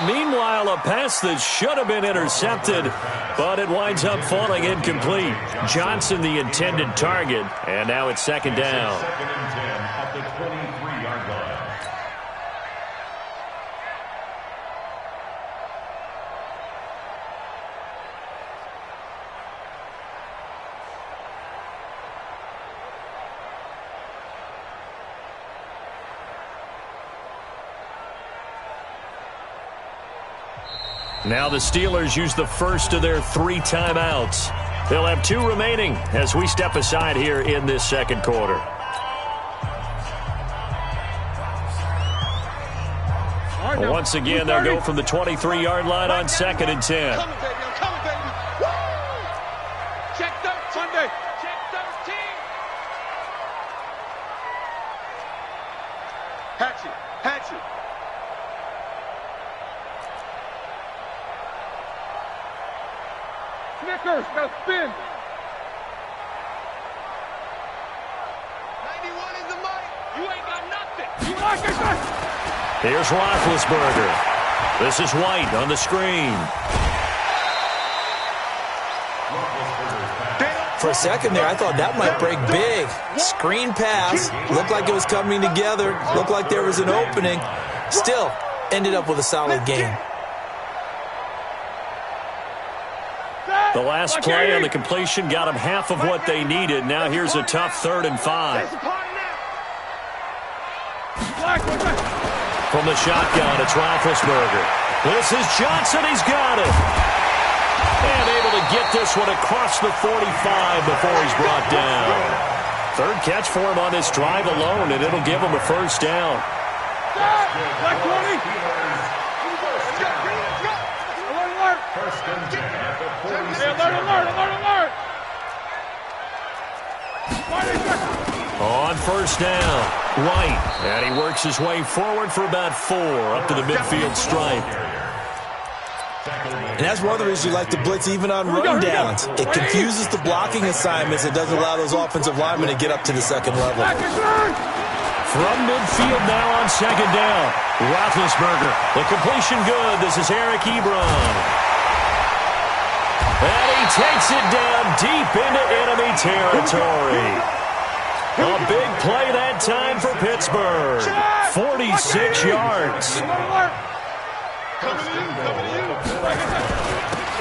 Meanwhile, a pass that should have been intercepted, but it winds up falling incomplete. Johnson, the intended target, and now it's second down. Second and 10 at the 23-yard line. Now the Steelers use the first of their 3 timeouts. They'll have 2 remaining as we step aside here in this second quarter. Once again, they'll go from the 23-yard line on second and 10. Coming, baby. I'm coming, baby. Woo! Check Sunday. Check 13. Hatchet. Hatchet. Snickers, now spin. 91 is the mic. You ain't got nothing. You like it, Here's Roethlisberger. This is White on the screen. For a second there, I thought that might break big. Screen pass. Looked like it was coming together. Looked like there was an opening. Still, ended up with a solid game. The last play on the completion got them half of what they needed. Now here's a tough 3rd and 5. From the shotgun, it's Roethlisberger. This is Johnson. He's got it. And able to get this one across the 45 before he's brought down. 3rd catch for him on this drive alone, and it'll give him a first down. Black 20. First and 10 at the 46. Alert. On first down, White. And he works his way forward for about 4 up to the midfield stripe. And that's one of the reasons you like to blitz even on run downs. It confuses the blocking assignments. It doesn't allow those offensive linemen to get up to the second level. From midfield now on second down, Roethlisberger. The completion good. This is Eric Ebron. And he takes it down deep into enemy territory. A big play that time for Pittsburgh. 46 yards.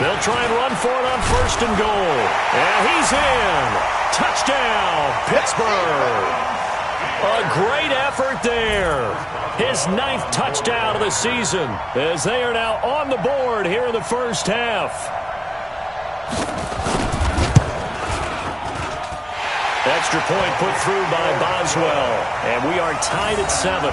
They'll try and run for it on 1st and goal. And he's in. Touchdown, Pittsburgh. A great effort there. His 9th touchdown of the season as they are now on the board here in the first half. Extra point put through by Boswell, and we are tied at 7.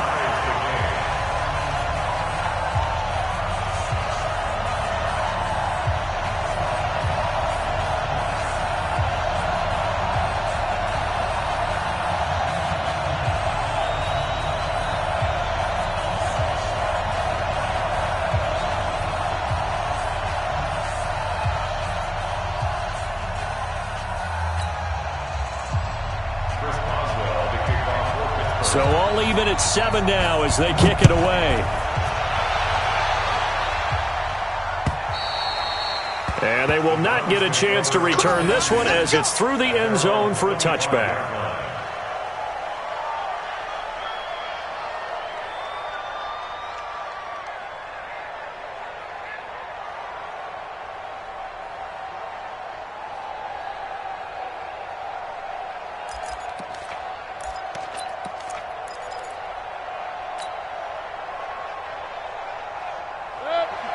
So all even at 7 now as they kick it away. And they will not get a chance to return this one as it's through the end zone for a touchback.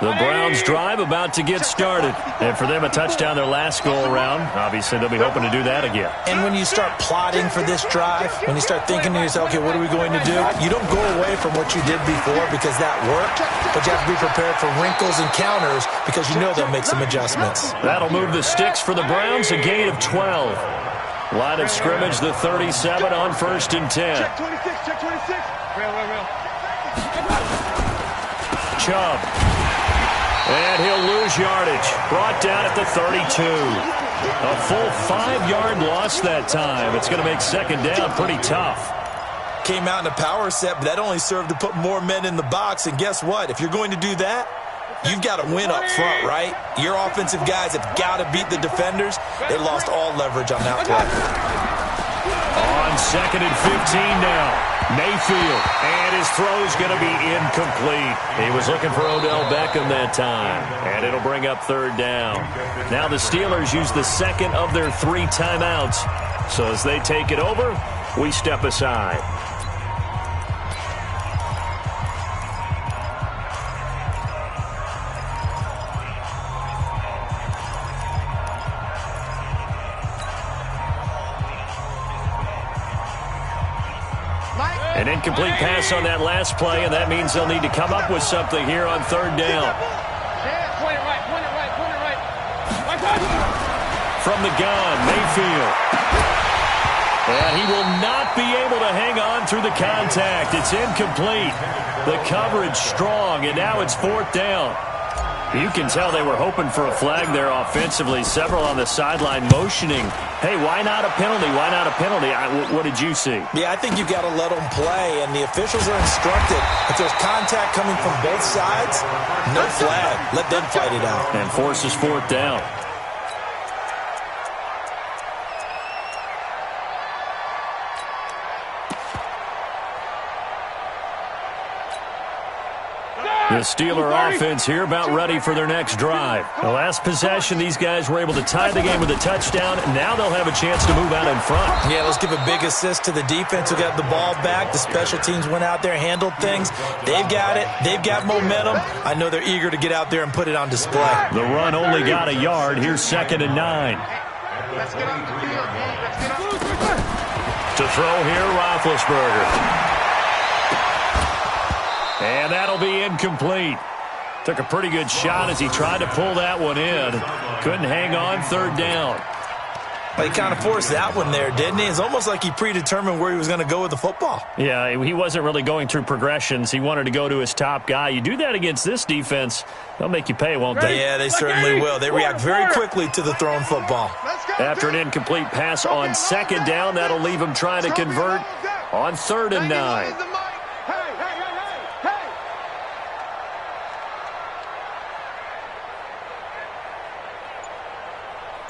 The Browns drive about to get started. And for them, a touchdown their last go-around. Obviously, they'll be hoping to do that again. And when you start plotting for this drive, when you start thinking to yourself, okay, what are we going to do? You don't go away from what you did before because that worked, but you have to be prepared for wrinkles and counters because you know they'll make some adjustments. That'll move the sticks for the Browns, a gain of 12. Line of scrimmage, the 37 on 1st and 10. Check 26, check 26. Real. Chubb. And he'll lose yardage. Brought down at the 32. A full 5-yard loss that time. It's going to make second down pretty tough. Came out in a power set, but that only served to put more men in the box. And guess what? If you're going to do that, You've got to win up front, right? Your offensive guys have got to beat the defenders. They lost all leverage on that play. On 2nd and 15 now. Mayfield, and his throw's going to be incomplete. He was looking for Odell Beckham that time, and it'll bring up 3rd down. Now the Steelers use the second of their 3 timeouts. So as they take it over, we step aside. An incomplete pass on that last play, and that means they'll need to come up with something here on 3rd down. Point it right. From the gun, Mayfield. And he will not be able to hang on through the contact. It's incomplete. The coverage strong, and now it's 4th down. You can tell they were hoping for a flag there offensively. Several on the sideline motioning, hey, why not a penalty? Why not a penalty? What did you see? Yeah, I think you got to let them play, and the officials are instructed. If there's contact coming from both sides, no flag. Let them fight it out. And forces 4th down. The Steeler offense here about ready for their next drive. The last possession, these guys were able to tie the game with a touchdown. Now they'll have a chance to move out in front. Yeah, let's give a big assist to the defense who got the ball back. The special teams went out there, handled things. They've got it. They've got momentum. I know they're eager to get out there and put it on display. The run only got a yard. Here's 2nd and 9. To throw here, Roethlisberger. And that'll be incomplete. Took a pretty good shot as he tried to pull that one in. Couldn't hang on, 3rd down. He kind of forced that one there, didn't he? It's almost like he predetermined where he was going to go with the football. Yeah, he wasn't really going through progressions. He wanted to go to his top guy. You do that against this defense, they'll make you pay, won't they? Yeah, they certainly will. They react very quickly to the thrown football. After an incomplete pass on 2nd down, that'll leave him trying to convert on 3rd and 9.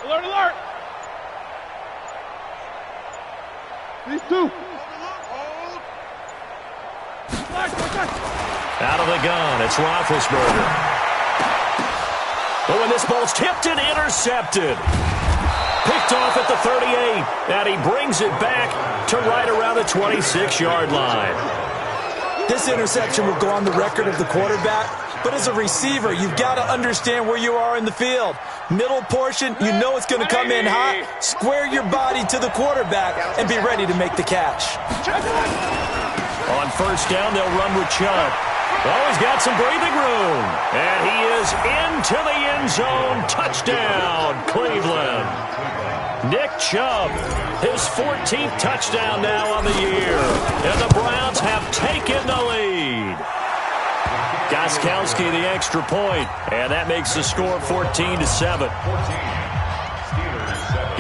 Alert! These 2. Out of the gun, it's Roethlisberger. But when this ball's tipped and intercepted. Picked off at the 38, and he brings it back to right around the 26-yard line. This interception will go on the record of the quarterback, but as a receiver, you've got to understand where you are in the field. Middle portion, you know it's going to come in hot. Square your body to the quarterback and be ready to make the catch. On 1st down, they'll run with Chubb. Oh, he's got some breathing room. And he is into the end zone. Touchdown, Cleveland. Nick Chubb, his 14th touchdown now on the year. And the Browns have taken the lead. Gostkowski the extra point, and that makes the score 14-7.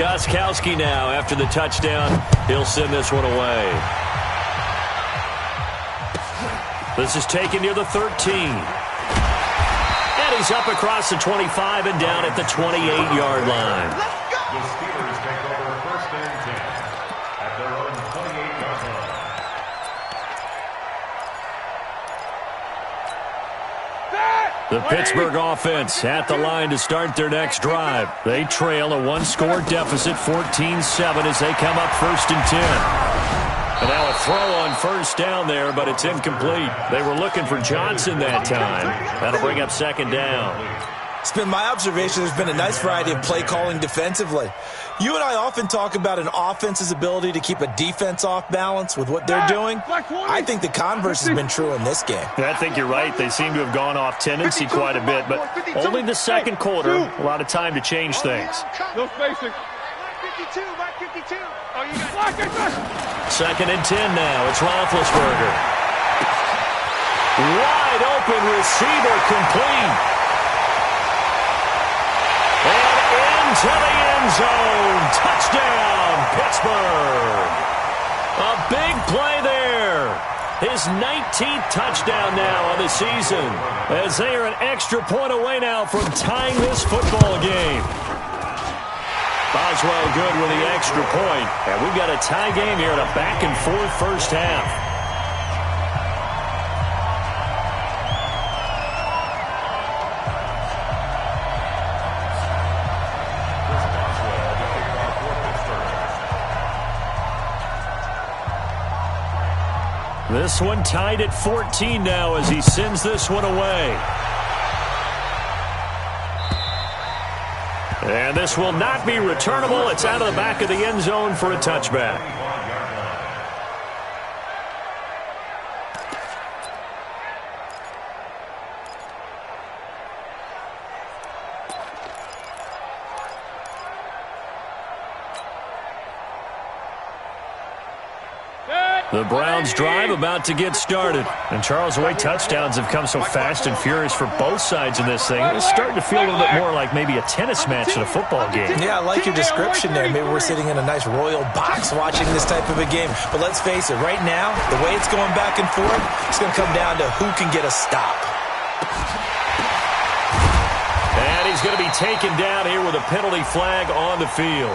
Gostkowski now, after the touchdown, he'll send this one away. This is taken near the 13. And he's up across the 25 and down at the 28-yard line. The Steelers take over 1st and 10 at their own 28-yard line. The Pittsburgh offense at the line to start their next drive. They trail a 1-score deficit, 14-7, as they come up 1st and 10. And now a throw on 1st down there, but it's incomplete. They were looking for Johnson that time. That'll bring up 2nd down. It's been my observation there's been a nice variety of play calling defensively. You and I often talk about an offense's ability to keep a defense off balance with what they're doing. I think the converse has been true in this game. I think you're right. They seem to have gone off tendency quite a bit, but only the 2nd quarter. A lot of time to change things. No spacing. 52. Oh, you got 2nd and 10 now. It's Roethlisberger. Wide open receiver, complete. And into the end zone. Touchdown, Pittsburgh. A big play there. His 19th touchdown now on the season, as they are an extra point away now from tying this football game. Boswell good with the extra point, and we've got a tie game here in a back-and-forth first half. This one tied at 14 now as he sends this one away. And this will not be returnable. It's out of the back of the end zone for a touchback. The Browns drive about to get started. And Charles, the way touchdowns have come so fast and furious for both sides in this thing, it's starting to feel a little bit more like maybe a tennis match at a football game. Yeah, I like your description there. Maybe we're sitting in a nice royal box watching this type of a game. But let's face it, right now, the way it's going back and forth, it's going to come down to who can get a stop. And he's going to be taken down here with a penalty flag on the field.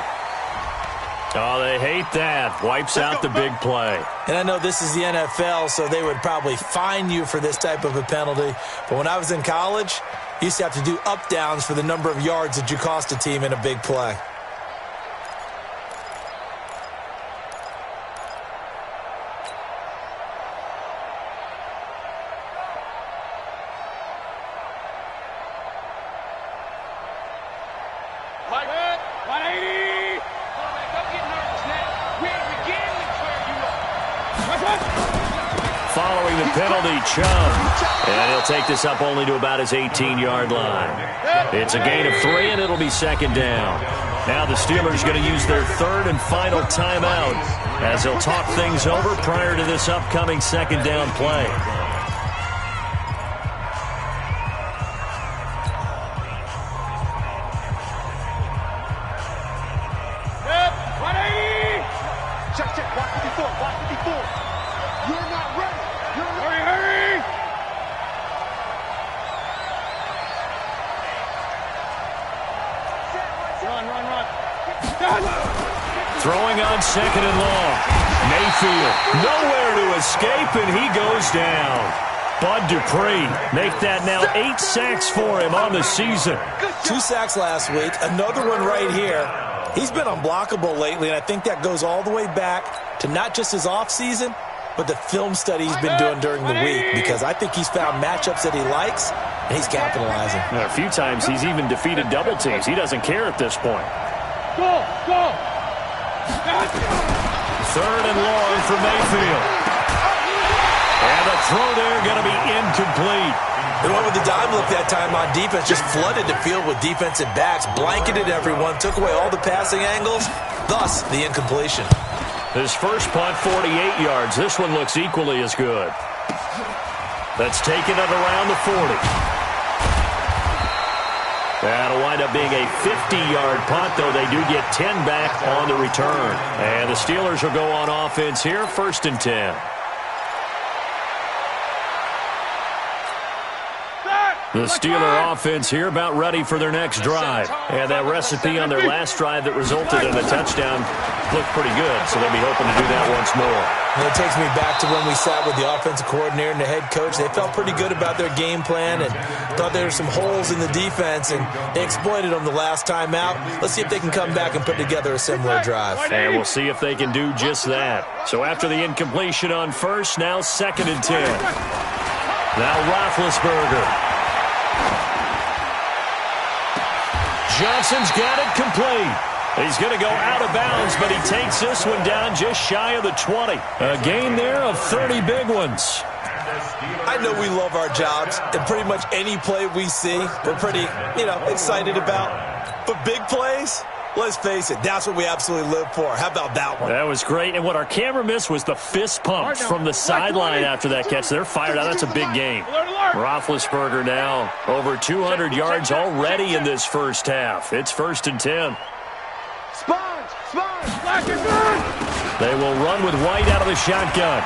Oh, they hate that. Wipes out the big play. And I know this is the NFL, so they would probably fine you for this type of a penalty. But when I was in college, you used to have to do up-downs for the number of yards that you cost a team in a big play. Following the penalty, Chubb. And he'll take this up only to about his 18-yard line. It's a gain of 3, and it'll be second down. Now the Steelers going to use their third and final timeout as they'll talk things over prior to this upcoming second down play. Throwing on second and long. Mayfield nowhere to escape, and he goes down. Bud Dupree make that now 8 sacks for him on the season. 2 sacks last week, another one right here. He's been unblockable lately, and I think that goes all the way back to not just his offseason, but the film study he's been doing during the week, because I think he's found matchups that he likes, and he's capitalizing. A few times he's even defeated double teams. He doesn't care at this point. Go! Third and long for Mayfield. And the throw there going to be incomplete. They went with the dime look that time on defense, just flooded the field with defensive backs, blanketed everyone, took away all the passing angles, thus the incompletion. His first punt, 48 yards. This one looks equally as good. That's taken at around the 40. That'll wind up being a 50-yard punt, though they do get 10 back on the return. And the Steelers will go on offense here, 1st and 10. The Steeler offense here about ready for their next drive. And that recipe on their last drive that resulted in a touchdown looked pretty good, so they'll be hoping to do that once more. And it takes me back to when we sat with the offensive coordinator and the head coach. They felt pretty good about their game plan and thought there were some holes in the defense, and they exploited them the last time out. Let's see if they can come back and put together a similar drive. And we'll see if they can do just that. So after the incompletion on first, now 2nd and 10. Now Roethlisberger. Johnson's got it complete. He's going to go out of bounds, but he takes this one down just shy of the 20. A gain there of 30 big ones. I know we love our jobs, and pretty much any play we see, we're pretty, excited about. But big plays, let's face it, that's what we absolutely live for. How about that one? That was great, and what our camera missed was the fist pump from the sideline after that catch. They're fired out. That's a big game. Roethlisberger now over 200 yards already in this first half. It's 1st and 10. They will run with White out of the shotgun.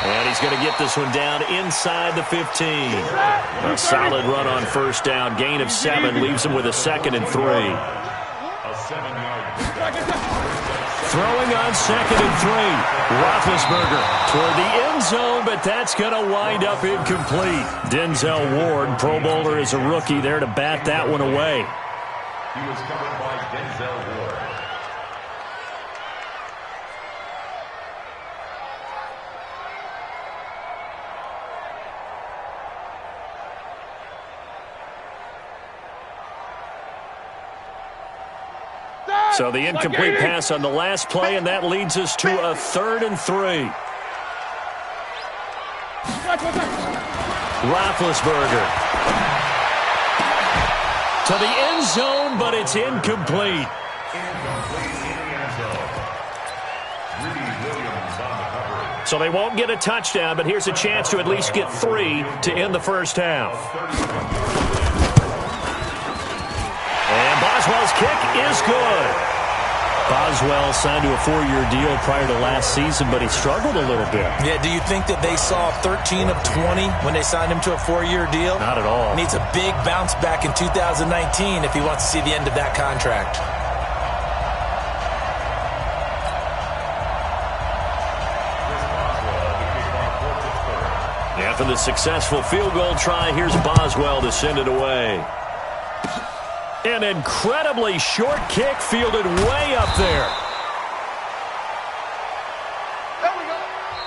And he's going to get this one down inside the 15. A solid run on first down. Gain of 7 leaves him with a 2nd and 3. A 7-yard. Throwing on 2nd and 3. Roethlisberger toward the end zone, but that's going to wind up incomplete. Denzel Ward, Pro Bowler as a rookie, there to bat that one away. He was covered by Denzel Ward. So the incomplete pass on the last play, and that leads us to a 3rd and 3. Roethlisberger to the end zone, but it's incomplete. So they won't get a touchdown, but here's a chance to at least get 3 to end the first half. And Boswell's kick is good. Boswell signed to a 4-year deal prior to last season, but he struggled a little bit. Yeah, do you think that they saw 13 of 20 when they signed him to a 4-year deal? Not at all. Needs a big bounce back in 2019 if he wants to see the end of that contract. After the successful field goal try, here's Boswell to send it away. An incredibly short kick fielded way up there.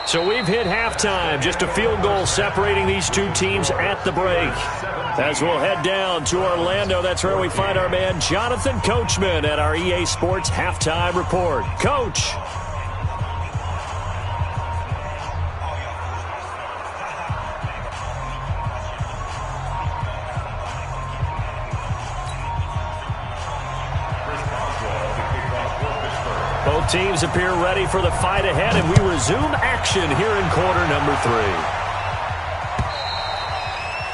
So we've hit halftime. Just a field goal separating these two teams at the break. As we'll head down to Orlando, that's where we find our man Jonathan Coachman at our EA Sports Halftime Report. Coach. Both teams appear ready for the fight ahead, and we resume action here in quarter number 3.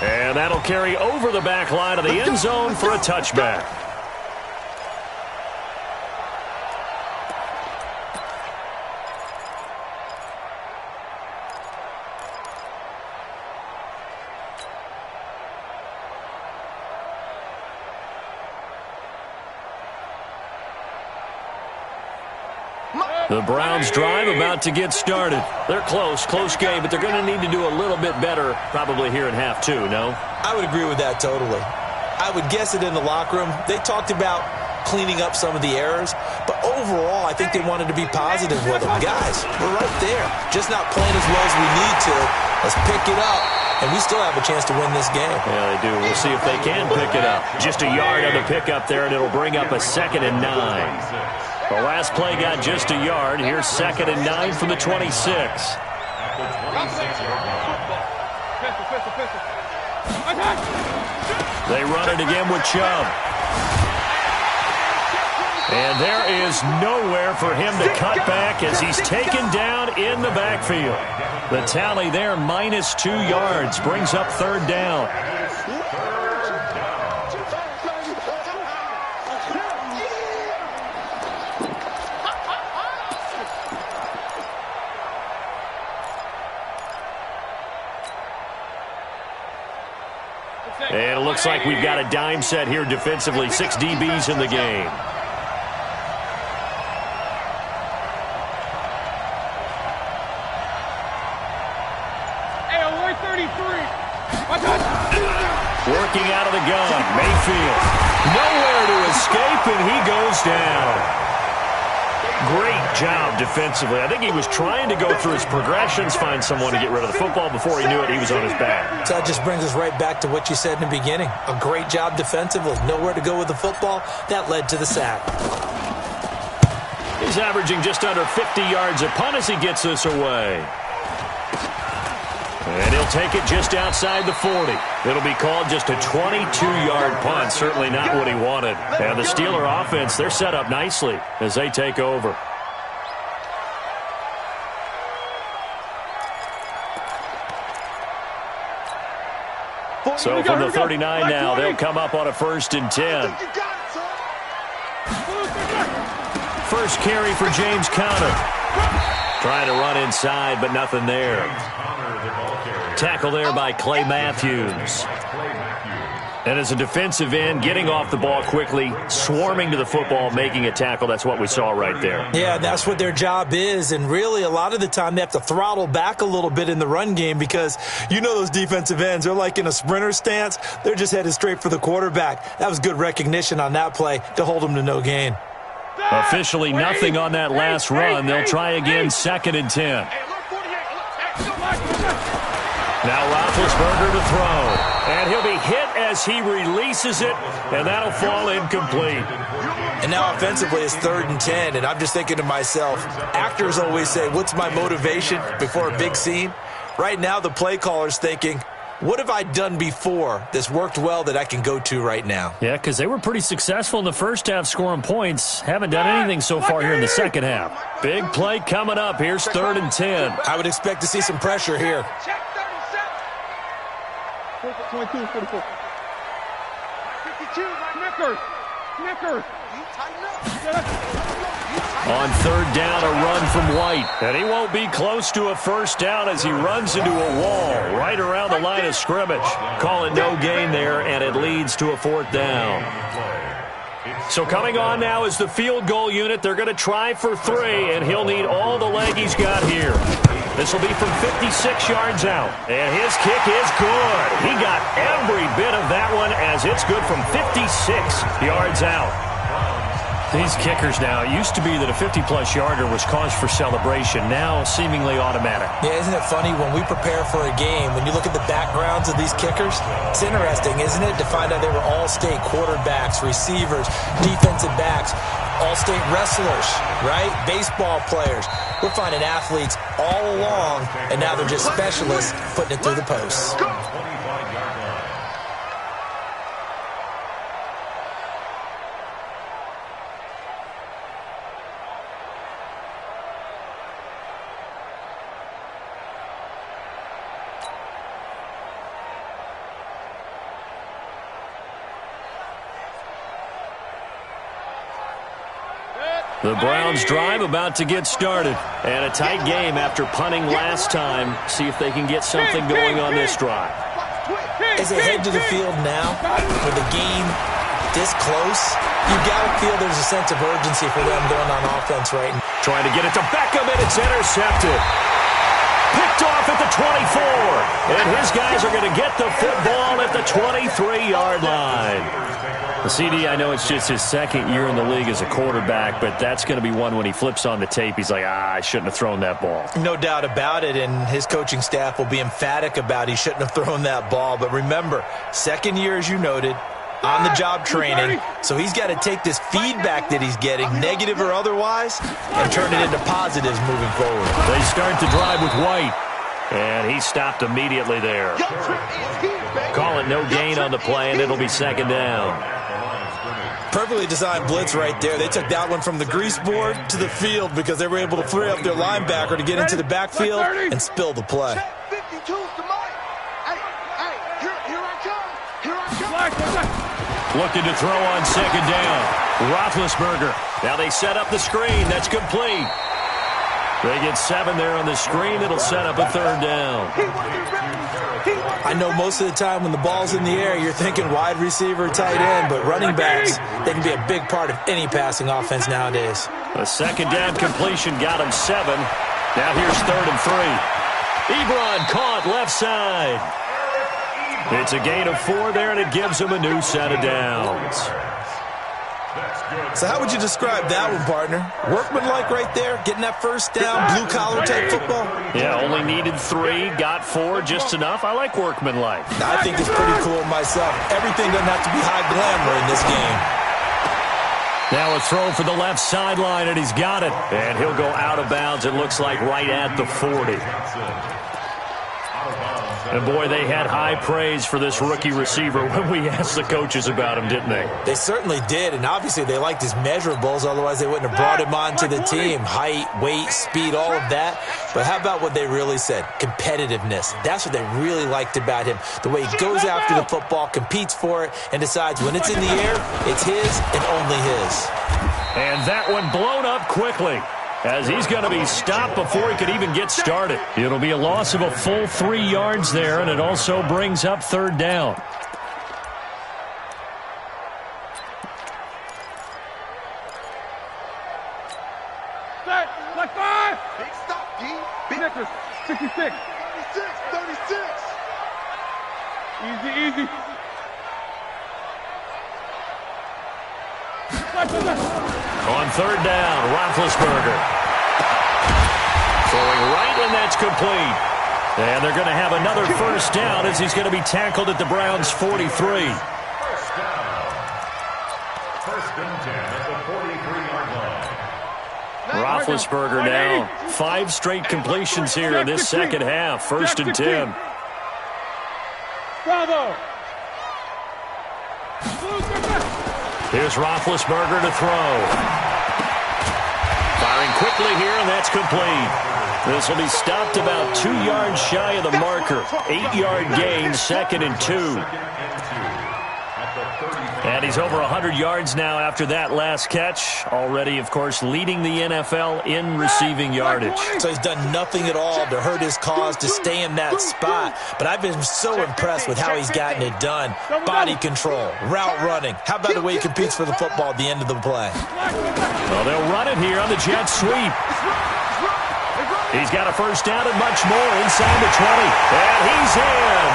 And that'll carry over the back line of the end zone for a touchback. The Browns drive about to get started. They're close game, but they're going to need to do a little bit better probably here in half 2, no? I would agree with that totally. I would guess it in the locker room. They talked about cleaning up some of the errors, but overall, I think they wanted to be positive with them. Guys, we're right there. Just not playing as well as we need to. Let's pick it up, and we still have a chance to win this game. Yeah, they do. We'll see if they can pick it up. Just a yard on the pickup there, and it'll bring up a 2nd and 9. The last play got just a yard. Here's 2nd and 9 from the 26. They run it again with Chubb. And there is nowhere for him to cut back as he's taken down in the backfield. The tally there, -2 yards, brings up 3rd down. And it looks like we've got a dime set here defensively. 6 DBs in the game. Working out of the gun, Mayfield. Nowhere to escape, and he goes down. Great job defensively. I think he was trying to go through his progressions, find someone to get rid of the football. Before he knew it, he was on his back. So that just brings us right back to what you said in the beginning. A great job defensively. Nowhere to go with the football. That led to the sack. He's averaging just under 50 yards a punt as he gets this away. And he'll take it just outside the 40. It'll be called just a 22-yard punt. Certainly not what he wanted. And the Steeler offense, they're set up nicely as they take over. So from the 39 now, they'll come up on a 1st and 10. First carry for James Conner. Trying to run inside, but nothing there. Tackle there by Clay Matthews. And as a defensive end, getting off the ball quickly, swarming to the football, making a tackle, that's what we saw right there. Yeah, that's what their job is, and really a lot of the time they have to throttle back a little bit in the run game because you know those defensive ends, they're like in a sprinter stance. They're just headed straight for the quarterback. That was good recognition on that play to hold them to no gain. Officially nothing on that last run. They'll try again, 2nd and 10. Now Roethlisberger to throw. And he'll be hit as he releases it, and that'll fall incomplete. And now offensively it's 3rd and 10, and I'm just thinking to myself, actors always say, what's my motivation before a big scene? Right now the play caller's thinking, what have I done before that's worked well that I can go to right now? Yeah, because they were pretty successful in the first half scoring points. Haven't done anything so far here in the second half. Big play coming up. Here's 3rd and 10. I would expect to see some pressure here. 22, 44. 52, Knicker. On 3rd down, a run from White. And he won't be close to a first down as he runs into a wall right around the line of scrimmage. Call it no gain there, and it leads to a 4th down. So coming on now is the field goal unit. They're going to try for 3, and he'll need all the leg he's got here. This will be from 56 yards out. And his kick is good. He got every bit of that one as it's good from 56 yards out. These kickers now, it used to be that a 50-plus yarder was cause for celebration. Now seemingly automatic. Yeah, isn't it funny when we prepare for a game, when you look at the backgrounds of these kickers, it's interesting, isn't it, to find out they were all-state quarterbacks, receivers, defensive backs, all-state wrestlers, right? Baseball players. We're finding athletes all along, and now they're just specialists putting it through the posts. The Browns drive about to get started. And a tight game after punting last time. See if they can get something going on this drive. As they head to the field now, with the game this close, you've got to feel there's a sense of urgency for them going on offense right now. Trying to get it to Beckham, and it's intercepted. Picked off at the 24. And his guys are going to get the football at the 23-yard line. The CD, I know it's just his 2nd year in the league as a quarterback, but that's going to be one when he flips on the tape, he's like, I shouldn't have thrown that ball. No doubt about it, and his coaching staff will be emphatic about he shouldn't have thrown that ball. But remember, 2nd year, as you noted, on-the-job training, so he's got to take this feedback that he's getting, negative or otherwise, and turn it into positives moving forward. They start the drive with White, and he stopped immediately there. Call it no gain on the play, and it'll be 2nd down. Perfectly designed blitz right there. They took that one from the grease board to the field because they were able to free up their linebacker to get into the backfield and spill the play. Looking to throw on 2nd down. Roethlisberger. Now they set up the screen. That's complete. They get 7 there on the screen. It'll set up a 3rd down. I know most of the time when the ball's in the air, you're thinking wide receiver, tight end, but running backs, they can be a big part of any passing offense nowadays. A 2nd down completion got him 7. Now here's 3rd and 3. Ebron caught left side. It's a gain of 4 there, and it gives him a new set of downs. So how would you describe that one, partner? Workmanlike right there, getting that first down, blue-collar type football? Yeah, only needed 3, got 4, just enough. I like workmanlike. I think it's pretty cool myself. Everything doesn't have to be high glamour in this game. Now a throw for the left sideline, and he's got it. And he'll go out of bounds, it looks like, right at the 40. And, boy, they had high praise for this rookie receiver when we asked the coaches about him, didn't they? They certainly did, and obviously they liked his measurables. Otherwise, they wouldn't have brought him onto the team. Height, weight, speed, all of that. But how about what they really said? Competitiveness. That's what they really liked about him. The way he goes after the football, competes for it, and decides when it's in the air, it's his and only his. And that one blown up quickly. as he's going to be stopped before he could even get started. It'll be a loss of a full 3 yards there, and it also brings up third down. Like 5. Big stop, D. Big 66. 36. Easy. On third down, Roethlisberger. Throwing right, and that's complete. And they're going to have another first down as he's going to be tackled at the Browns' 43. First down. First and 10 at the 43-yard line. Roethlisberger now 5 straight completions here in this second half. First and 10. Bravo. Here's Roethlisberger to throw. Firing quickly here, and that's complete. This will be stopped about 2 yards shy of the marker. 8-yard gain, second and 2. And he's over 100 yards now after that last catch. Already, of course, leading the NFL in receiving yardage. So he's done nothing at all to hurt his cause, to stay in that spot. But I've been so impressed with how he's gotten it done. Body control, route running. How about the way he competes for the football at the end of the play? Well, they'll run it here on the jet sweep. He's got a first down and much more inside the 20. And he's in.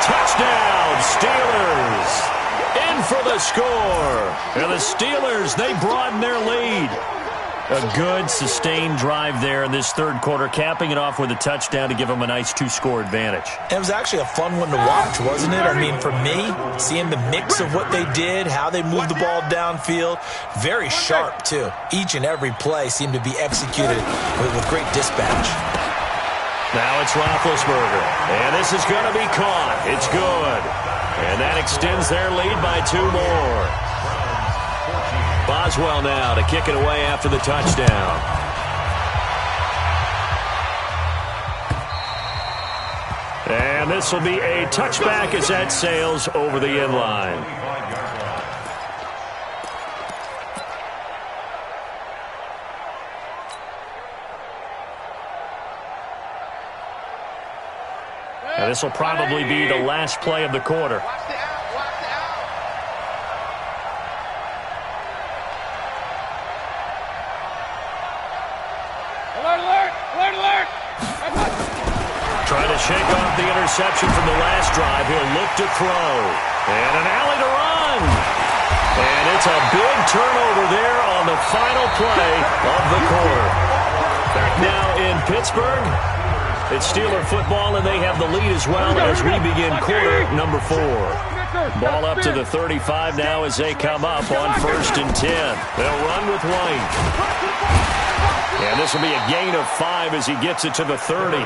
Touchdown, Steelers. In for the score. And the Steelers, they broaden their lead. A good, sustained drive there in this third quarter, capping it off with a touchdown to give them a nice 2-score advantage. It was actually a fun one to watch, wasn't it? I mean, for me, seeing the mix of what they did, how they moved the ball downfield, very sharp, too. Each and every play seemed to be executed with great dispatch. Now it's Roethlisberger, and this is going to be caught. It's good. And that extends their lead by 2 more. Boswell now to kick it away after the touchdown. And this will be a touchback as that sails over the end line. And this will probably be the last play of the quarter. Alert! Trying to shake off the interception from the last drive. He'll look to throw. And an alley to run. And it's a big turnover there on the final play of the quarter. Back now in Pittsburgh. It's Steeler football, and they have the lead as well as we begin quarter number 4. Ball up to the 35 now as they come up on first and 10. They'll run with White. And this will be a gain of 5 as he gets it to the 30.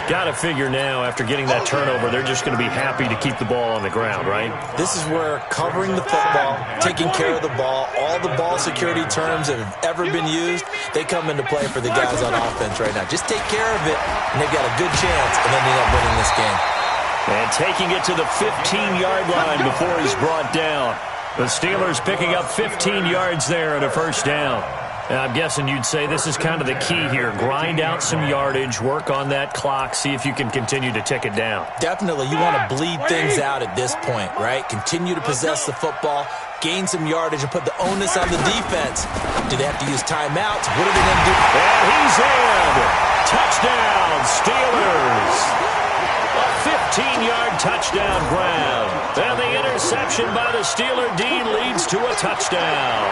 Got to figure now, after getting that turnover, they're just going to be happy to keep the ball on the ground, right? This is where covering the football, taking care of the ball, all the ball security terms that have ever been used, they come into play for the guys on offense right now. Just take care of it, and they've got a good chance of ending up winning this game. And taking it to the 15-yard line before he's brought down. The Steelers picking up 15 yards there and a first down. And I'm guessing you'd say this is kind of the key here. Grind out some yardage, work on that clock, see if you can continue to tick it down. Definitely. You want to bleed things out at this point, right? Continue to possess the football, gain some yardage, and put the onus on the defense. Do they have to use timeouts? What are they going to do? And he's in. Touchdown, Steelers. A 15-yard touchdown grab. And the interception by the Steeler D leads to a touchdown.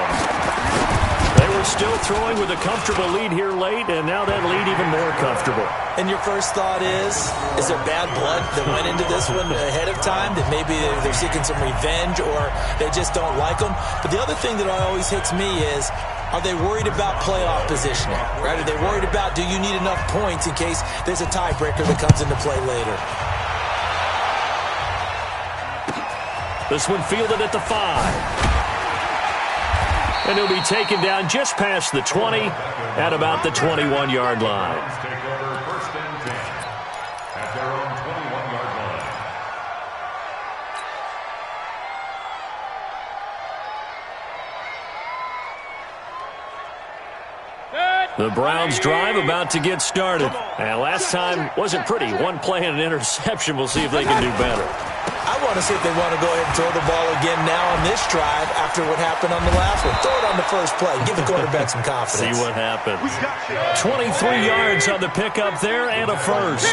They were still throwing with a comfortable lead here late, and now that lead even more comfortable. And your first thought is there bad blood that went into this one ahead of time, that maybe they're seeking some revenge or they just don't like them? But the other thing that always hits me is, are they worried about playoff positioning? Right? Are they worried about, do you need enough points in case there's a tiebreaker that comes into play later? This one fielded at the 5. And he'll be taken down just past the 20 at about the 21-yard line. Take over first and 10 at their own 21-yard line. The Browns drive about to get started. And last time wasn't pretty. One play and an interception. We'll see if they can do better. I want to see if they want to go ahead and throw the ball again now on this drive after what happened on the last one. Throw it on the first play. Give the quarterback some confidence. See what happens. 23 yards on the pickup there and a first.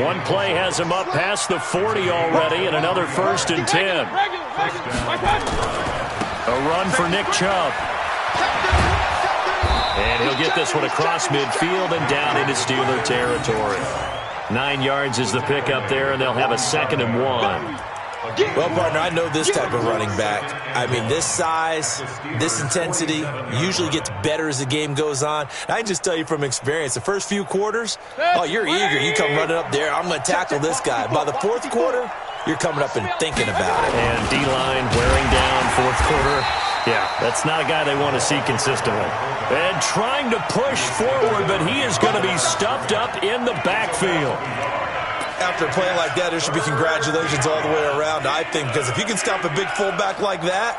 One play has him up past the 40 already and another 1st and 10. A run for Nick Chubb. And he'll get this one across midfield and down into Steeler territory. 9 yards is the pickup there, and they'll have a 2nd and 1. Well, partner, I know this type of running back. I mean, this size, this intensity usually gets better as the game goes on. I can just tell you from experience, the first few quarters, oh, you're eager. You come running up there, I'm going to tackle this guy. By the 4th quarter, you're coming up and thinking about it. And D-line wearing down 4th quarter. Yeah, that's not a guy they want to see consistently. And trying to push forward, but he is going to be stuffed up in the backfield. After a play like that, there should be congratulations all the way around, I think, because if you can stop a big fullback like that,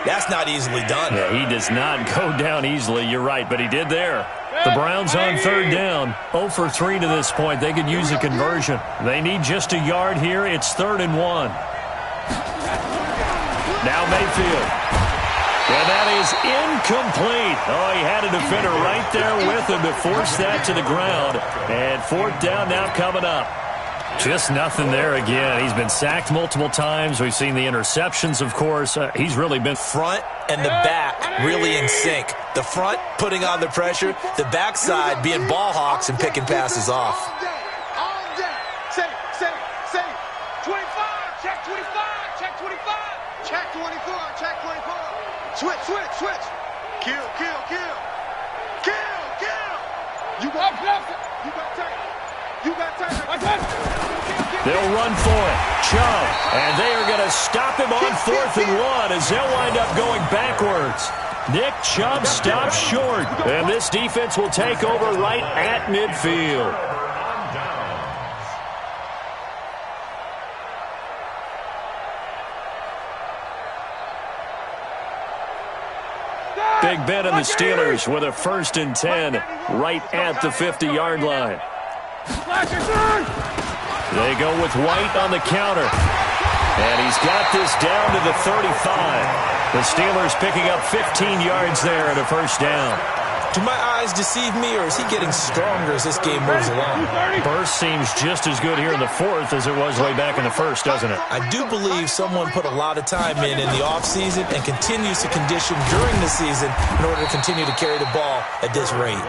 that's not easily done. Yeah, he does not go down easily, you're right, but he did there. The Browns on 3rd down, 0 for 3 to this point. They could use a conversion. They need just a yard here. It's 3rd and 1. Now Mayfield. And that is incomplete. Oh, he had a defender right there with him to force that to the ground. And 4th down now coming up. Just nothing there again. He's been sacked multiple times. We've seen the interceptions, of course. He's really been front and the back really in sync. The front putting on the pressure, the backside being ball hawks and picking passes off. All day. Say. 25. Check 25. Check 25. Check 24. Check 24. Switch. Kill. You got time. They'll run for it. Chubb. And they are going to stop him on 4th and 1 as they'll wind up going backwards. Nick Chubb stops short. And this defense will take over right at midfield. Big Ben and the Steelers with a 1st and 10 right at the 50-yard line. They go with White on the counter. And he's got this down to the 35. The Steelers picking up 15 yards there and a 1st down. Do my eyes deceive me, or is he getting stronger as this game moves along? Burst seems just as good here in the 4th as it was way back in the 1st, doesn't it? I do believe someone put a lot of time in the offseason and continues to condition during the season in order to continue to carry the ball at this rate.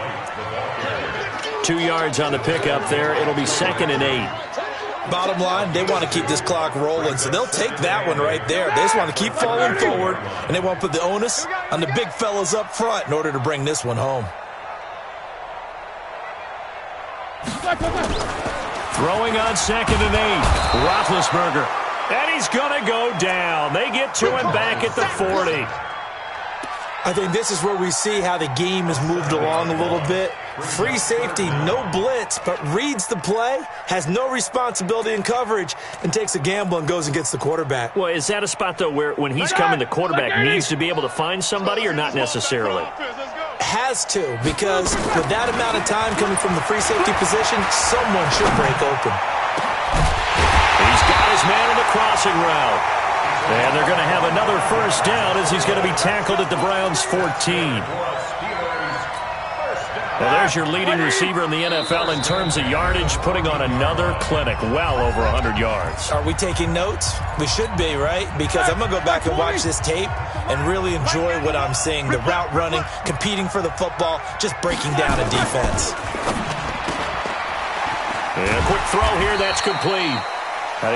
2 yards on the pickup there. It'll be 2nd and 8. Bottom line, they want to keep this clock rolling, so they'll take that one right there. They just want to keep falling forward, and they want to put the onus on the big fellas up front in order to bring this one home. Throwing on 2nd and 8. Roethlisberger. And he's going to go down. They get to him back at the 40. I think this is where we see how the game has moved along a little bit. Free safety, no blitz, but reads the play, has no responsibility in coverage, and takes a gamble and goes and gets the quarterback. Well, is that a spot, though, where when he's coming, the quarterback needs to be able to find somebody or not necessarily? Has to, because with that amount of time coming from the free safety position, someone should break open. He's got his man on the crossing route. And they're going to have another 1st down as he's going to be tackled at the Browns' 14. Well, there's your leading receiver in the NFL in terms of yardage, putting on another clinic, well over 100 yards. Are we taking notes? We should be, right? Because I'm going to go back and watch this tape and really enjoy what I'm seeing. The route running, competing for the football, just breaking down a defense. And a quick throw here, that's complete.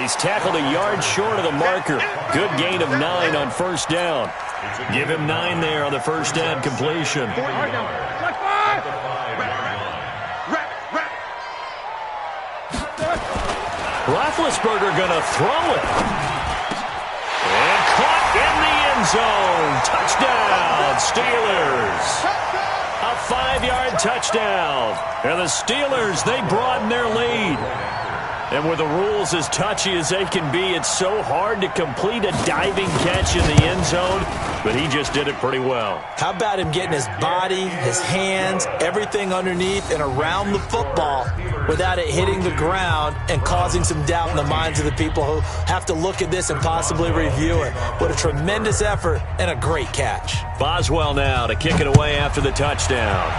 He's tackled a yard short of the marker. Good gain of 9 on 1st down. Give him 9 there on the 1st down completion. Roethlisberger going to throw it. And caught in the end zone. Touchdown, Steelers. A 5-yard touchdown. And the Steelers, they broaden their lead. And with the rules as touchy as they can be, it's so hard to complete a diving catch in the end zone, but he just did it pretty well. How about him getting his body, his hands, everything underneath and around the football without it hitting the ground and causing some doubt in the minds of the people who have to look at this and possibly review it. What a tremendous effort and a great catch. Boswell now to kick it away after the touchdown.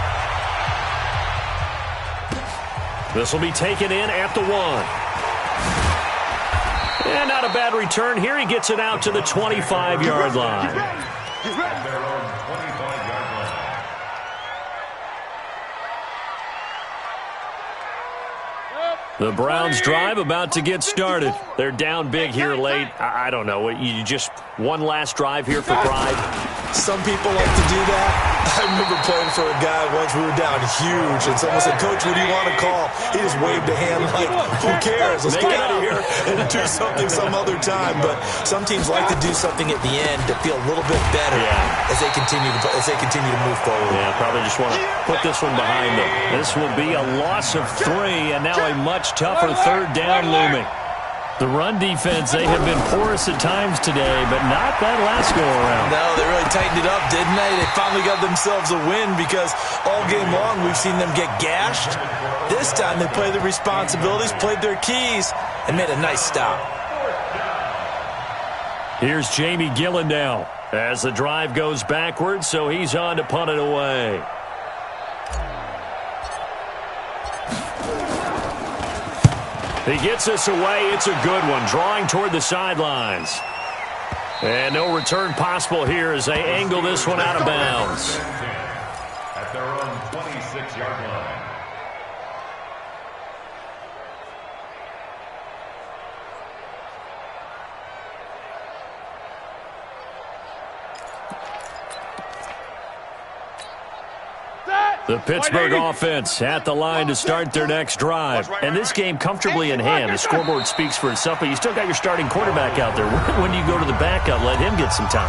This will be taken in at the 1. And not a bad return here. He gets it out to the 25-yard line. At their own 25-yard line. The Browns drive about to get started. They're down big here late. I don't know. You just one last drive here for pride? Some people like to do that. I remember playing for a guy once. We were down huge, and someone said, "Coach, what do you want to call?" He just waved a hand like, "Who cares? Let's get out of here and do something some other time." But some teams like to do something at the end to feel a little bit better as they continue to move forward. Yeah, probably just want to put this one behind them. This will be a loss of 3, and now a much tougher third down looming. The run defense, they have been porous at times today, but not that last go-around. No, they really tightened it up, didn't they? They finally got themselves a win because all game long we've seen them get gashed. This time they played their responsibilities, played their keys, and made a nice stop. Here's Jamie Gillen now as the drive goes backwards, so he's on to punt it away. He gets this away. It's a good one, drawing toward the sidelines. And no return possible here as they angle this one out of bounds. At their own 26-yard line. The Pittsburgh offense at the line to start their next drive. And this game comfortably in hand. The scoreboard speaks for itself, but you still got your starting quarterback out there. When do you go to the backup, let him get some time?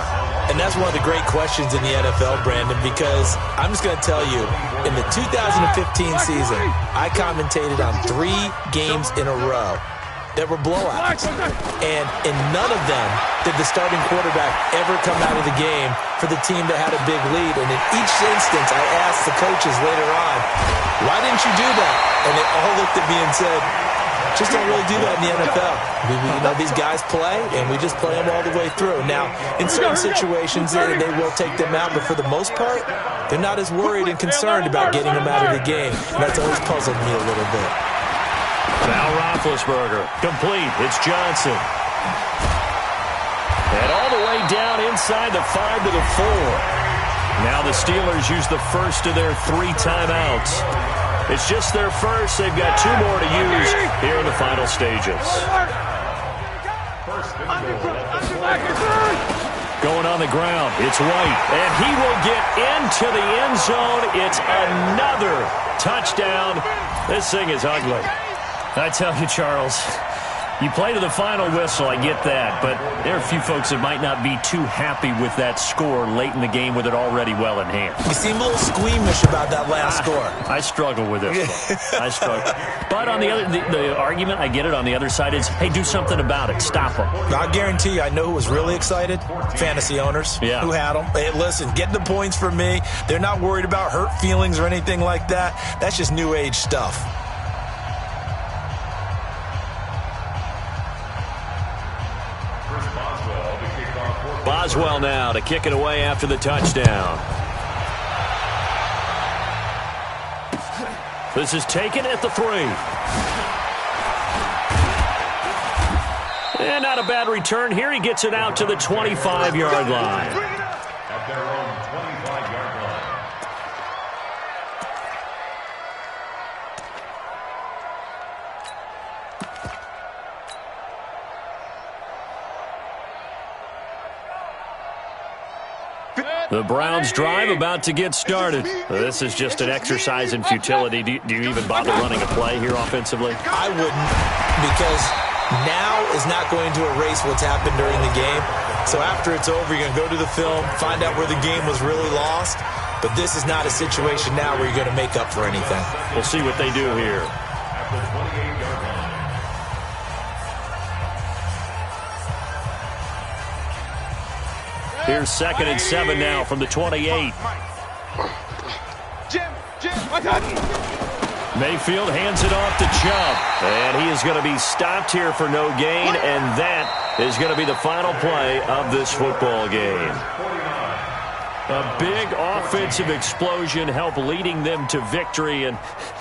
And that's one of the great questions in the NFL, Brandon, because I'm just going to tell you, in the 2015 season, I commentated on 3 games in a row that were blowouts. And in none of them did the starting quarterback ever come out of the game for the team that had a big lead. And in each instance, I asked the coaches later on, why didn't you do that? And they all looked at me and said, just don't really do that in the NFL. These guys play, and we just play them all the way through. Now, in certain situations, they will take them out, but for the most part, they're not as worried and concerned about getting them out of the game. And that's always puzzled me a little bit. Now Roethlisberger, complete. It's Johnson. And all the way down inside the 5 to the 4. Now the Steelers use the first of their 3 timeouts. It's just their first. They've got 2 more to use here in the final stages. Going on the ground, it's White. And he will get into the end zone. It's another touchdown. This thing is ugly. I tell you, Charles, you play to the final whistle, I get that, but there are a few folks that might not be too happy with that score late in the game with it already well in hand. You seem a little squeamish about that last score. I struggle with this one. I struggle. But on the other, the argument, I get it, on the other side is, hey, do something about it. Stop them. I guarantee you, I know who was really excited. Fantasy owners who had them. Hey, listen, get the points for me. They're not worried about hurt feelings or anything like that. That's just new age stuff. Boswell now to kick it away after the touchdown. This is taken at the 3. And not a bad return here. He gets it out to the 25-yard line. At their own 25-yard line. The Browns drive about to get started. This is just an exercise in futility. Do you even bother running a play here offensively? I wouldn't, because now is not going to erase what's happened during the game. So after it's over, you're going to go to the film, find out where the game was really lost. But this is not a situation now where you're going to make up for anything. We'll see what they do here. At the 28-yard line. Here's 2nd and 7 now from the 28. Jim, I got you. Mayfield hands it off to Chubb. And he is going to be stopped here for no gain, and that is going to be the final play of this football game. A big offensive explosion helped leading them to victory, and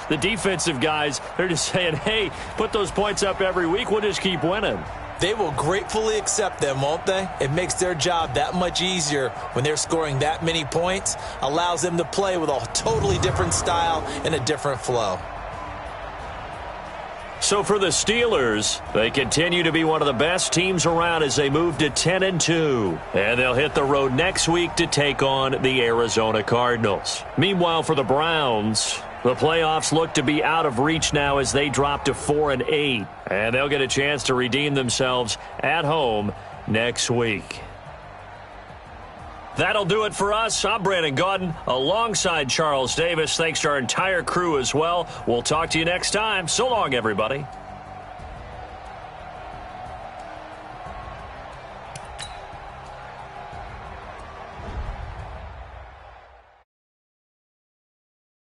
the defensive guys, they're just saying, hey, put those points up every week, we'll just keep winning. They will gratefully accept them, won't they? It makes their job that much easier when they're scoring that many points, allows them to play with a totally different style and a different flow. So for the Steelers, they continue to be one of the best teams around as they move to 10-2. And they'll hit the road next week to take on the Arizona Cardinals. Meanwhile, for the Browns, the playoffs look to be out of reach now as they drop to 4-8. And they'll get a chance to redeem themselves at home next week. That'll do it for us. I'm Brandon Gaudin alongside Charles Davis. Thanks to our entire crew as well. We'll talk to you next time. So long, everybody.